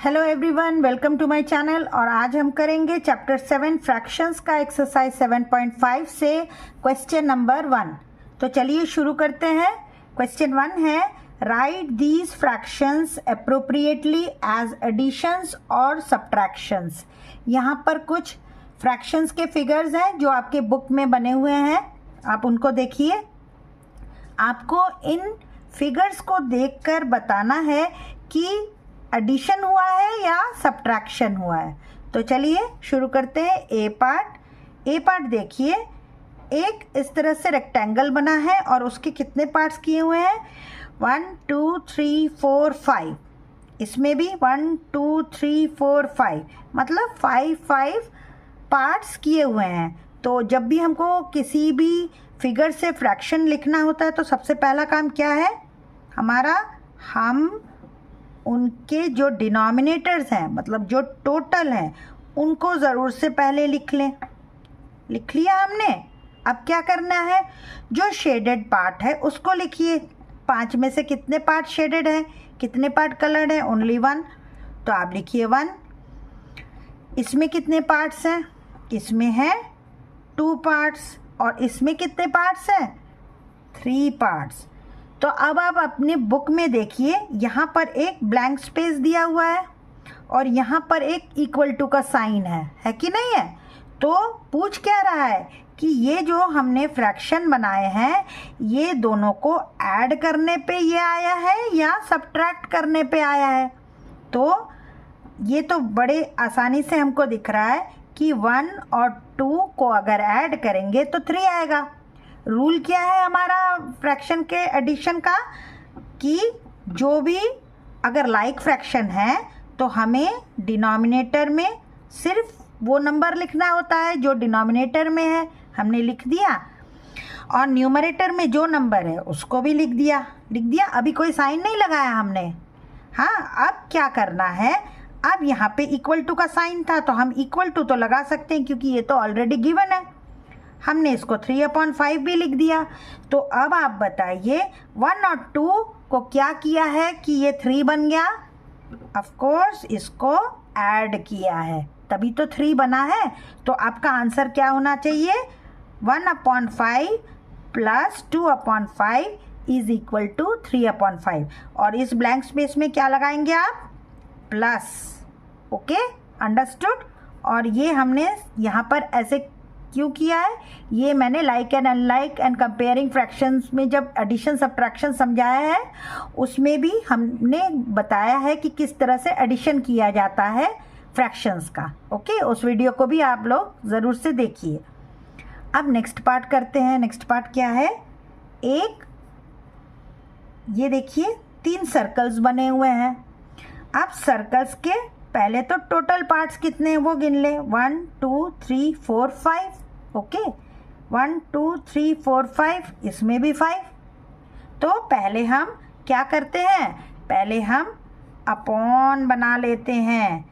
Hello everyone, welcome to my channel. और आज हम करेंगे चैप्टर 7 फ्रैक्शंस का एक्सरसाइज 7.5 से क्वेश्चन नंबर 1। तो चलिए शुरू करते हैं। क्वेश्चन 1 है, write these fractions appropriately as additions और सब्ट्रैक्शंस। यहाँ पर कुछ फ्रैक्शंस के फिगर्स हैं जो आपके बुक में बने हुए हैं, आप उनको देखिए। आपको इन फिगर्स को देखकर बताना है कि एडिशन हुआ है या सब्ट्रैक्शन हुआ है। तो चलिए शुरू करते हैं। ए पार्ट देखिए, एक इस तरह से रेक्टेंगल बना है और उसके कितने पार्ट्स किए हुए हैं? 1 2 3 4 5। इसमें भी 1 2 3 4 5, मतलब 5 पार्ट्स किए हुए हैं। तो जब भी हमको किसी भी फिगर से फ्रैक्शन लिखना होता है तो सबसे पहला काम क्या है हमारा? हम उनके जो डिनोमिनेटर्स हैं, मतलब जो टोटल हैं, उनको ज़रूर से पहले लिख लें। लिख लिया हमने। अब क्या करना है? जो शेडेड पार्ट है उसको लिखिए। 5 में से कितने पार्ट शेडेड हैं, कितने पार्ट कलर्ड हैं? ओनली 1। तो आप लिखिए 1। इसमें कितने पार्ट्स हैं? इसमें है 2 पार्ट्स। और इसमें कितने पार्ट्स हैं? 3 पार्ट्स। तो अब आप अपने बुक में देखिए, यहाँ पर एक ब्लैंक स्पेस दिया हुआ है और यहाँ पर एक इक्वल टू का साइन है कि नहीं है? तो पूछ क्या रहा है कि ये जो हमने फ्रैक्शन बनाए हैं, ये दोनों को ऐड करने पे ये आया है या सब्ट्रैक्ट करने पे आया है? तो ये तो बड़े आसानी से हमको दिख रहा है कि 1 और 2 को अगर ऐड करेंगे तो 3 आएगा। रूल क्या है हमारा फ्रैक्शन के एडिशन का? कि जो भी अगर लाइक फ्रैक्शन है तो हमें डिनोमिनेटर में सिर्फ वो नंबर लिखना होता है जो डिनोमिनेटर में है, हमने लिख दिया। और न्यूमरेटर में जो नंबर है उसको भी लिख दिया। अभी कोई साइन नहीं लगाया हमने। हाँ, अब क्या करना है? अब यहाँ पे इक्वल टू का साइन था तो हम इक्वल टू तो लगा सकते हैं क्योंकि ये तो ऑलरेडी गिवन है। हमने इसको 3/5 भी लिख दिया। तो अब आप बताइए 1 और 2 को क्या किया है कि ये 3 बन गया? ऑफ कोर्स इसको ऐड किया है, तभी तो 3 बना है। तो आपका आंसर क्या होना चाहिए? 1/5 प्लस 2/5 इज इक्वल टू 3/5। और इस ब्लैंक स्पेस में क्या लगाएंगे आप? प्लस। Okay, understood. और ये हमने यहाँ पर ऐसे क्यों किया है? ये मैंने like and unlike and comparing fractions में जब एडिशन सब्ट्रैक्शन समझाया है उसमें भी हमने बताया है कि किस तरह से एडिशन किया जाता है फ्रैक्शंस का। ओके, उस वीडियो को भी आप लोग ज़रूर से देखिए। अब नेक्स्ट पार्ट करते हैं। नेक्स्ट पार्ट क्या है? एक ये देखिए 3 सर्कल्स बने हुए हैं। अब सर्कल्स के पहले तो टोटल पार्ट्स कितने हैं वो गिन ले। 1 2 3 4 5। ओके, 1 2 3 4 5, इसमें भी 5। तो पहले हम क्या करते हैं? पहले हम अपॉन बना लेते हैं।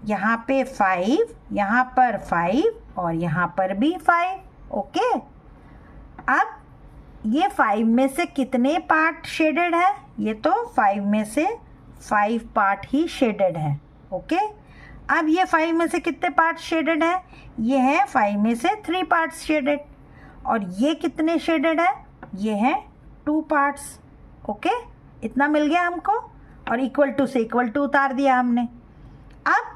यहाँ पे 5, यहाँ पर 5 और यहाँ पर भी 5। ओके, अब ये 5 में से कितने पार्ट शेडेड है? ये तो 5 में से 5 पार्ट ही शेडेड है। ओके, अब ये 5 में से कितने पार्ट शेडेड है? ये है 5 में से 3 पार्ट्स शेडेड। और ये कितने शेडेड है? ये है 2 पार्ट्स। ओके, इतना मिल गया हमको। और इक्वल टू से इक्वल टू उतार दिया हमने। अब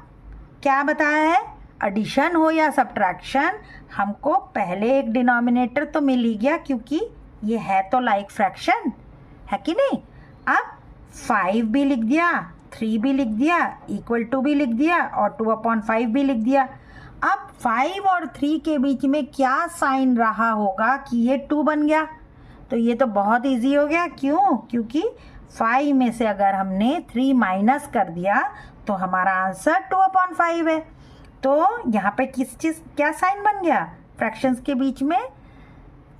क्या बताया है? एडिशन हो या सब्ट्रैक्शन, हमको पहले एक डिनोमिनेटर तो मिल ही गया क्योंकि ये है तो लाइक फ्रैक्शन, है कि नहीं? अब 5 भी लिख दिया, 3 भी लिख दिया, इक्वल टू भी लिख दिया और 2/5 भी लिख दिया। अब 5 और 3 के बीच में क्या साइन रहा होगा कि ये 2 बन गया? तो ये तो बहुत इजी हो गया। क्यों? क्योंकि 5 में से अगर हमने 3 माइनस कर दिया तो हमारा आंसर 2/5 है। तो यहाँ पे किस चीज़ क्या साइन बन गया फ्रैक्शंस के बीच में?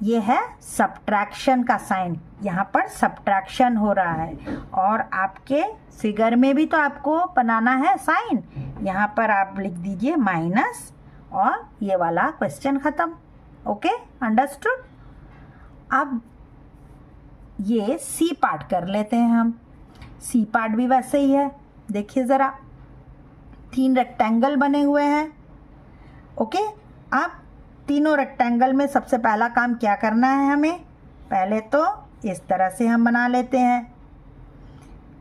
ये है सब्ट्रैक्शन का साइन। यहाँ पर सब्ट्रैक्शन हो रहा है और आपके फिगर में भी तो आपको बनाना है साइन। यहाँ पर आप लिख दीजिए माइनस और ये वाला क्वेश्चन ख़त्म। Okay, understood. अब ये सी पार्ट कर लेते हैं हम। सी पार्ट भी वैसे ही है। देखिए ज़रा, 3 रेक्टेंगल बने हुए हैं। ओके, अब तीनों रेक्टेंगल में सबसे पहला काम क्या करना है हमें? पहले तो इस तरह से हम बना लेते हैं।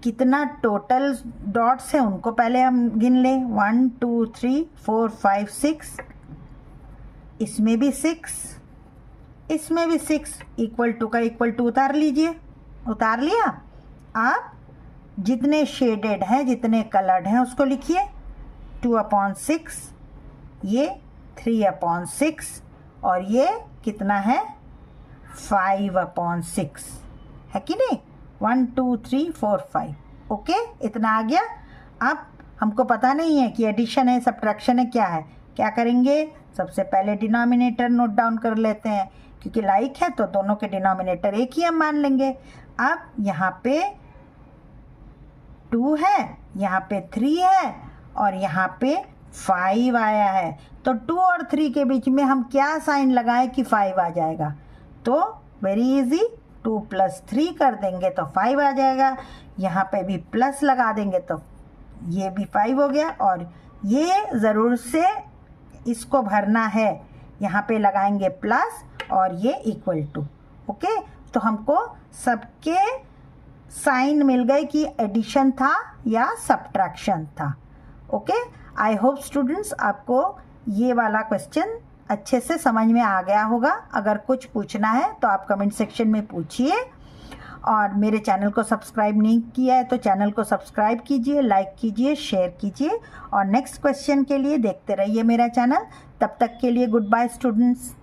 कितना टोटल डॉट्स है उनको पहले हम गिन लें। 1 2 3 4 5 6, इसमें भी 6, इसमें भी 6, इक्वल टू का इक्वल टू उतार लीजिए। उतार लिया। आप जितने शेडेड हैं, जितने कलर्ड हैं उसको लिखिए। 2/6, ये 3/6 और ये कितना है? 5/6 है कि नहीं? 1 2 3 4 5। ओके, इतना आ गया। अब हमको पता नहीं है कि एडिशन है सब्ट्रैक्शन है क्या है। क्या करेंगे? सबसे पहले डिनोमिनेटर नोट डाउन कर लेते हैं, क्योंकि लाइक है तो दोनों के डिनोमिनेटर एक ही हम मान लेंगे। अब यहाँ पे 2 है, यहाँ पे 3 है और यहाँ पे 5 आया है। तो 2 और 3 के बीच में हम क्या साइन लगाएं कि 5 आ जाएगा? तो वेरी इजी, 2 + 3 कर देंगे तो 5 आ जाएगा। यहाँ पे भी प्लस लगा देंगे तो ये भी 5 हो गया। और ये ज़रूर से इसको भरना है, यहाँ पे लगाएंगे प्लस और ये इक्वल टू। ओके, तो हमको सबके साइन मिल गए कि एडिशन था या सब्ट्रैक्शन था। ओके, आई होप स्टूडेंट्स आपको ये वाला क्वेश्चन अच्छे से समझ में आ गया होगा। अगर कुछ पूछना है तो आप कमेंट सेक्शन में पूछिए। और मेरे चैनल को सब्सक्राइब नहीं किया है तो चैनल को सब्सक्राइब कीजिए, लाइक कीजिए, शेयर कीजिए और नेक्स्ट क्वेश्चन के लिए देखते रहिए मेरा चैनल। तब तक के लिए गुड बाय स्टूडेंट्स।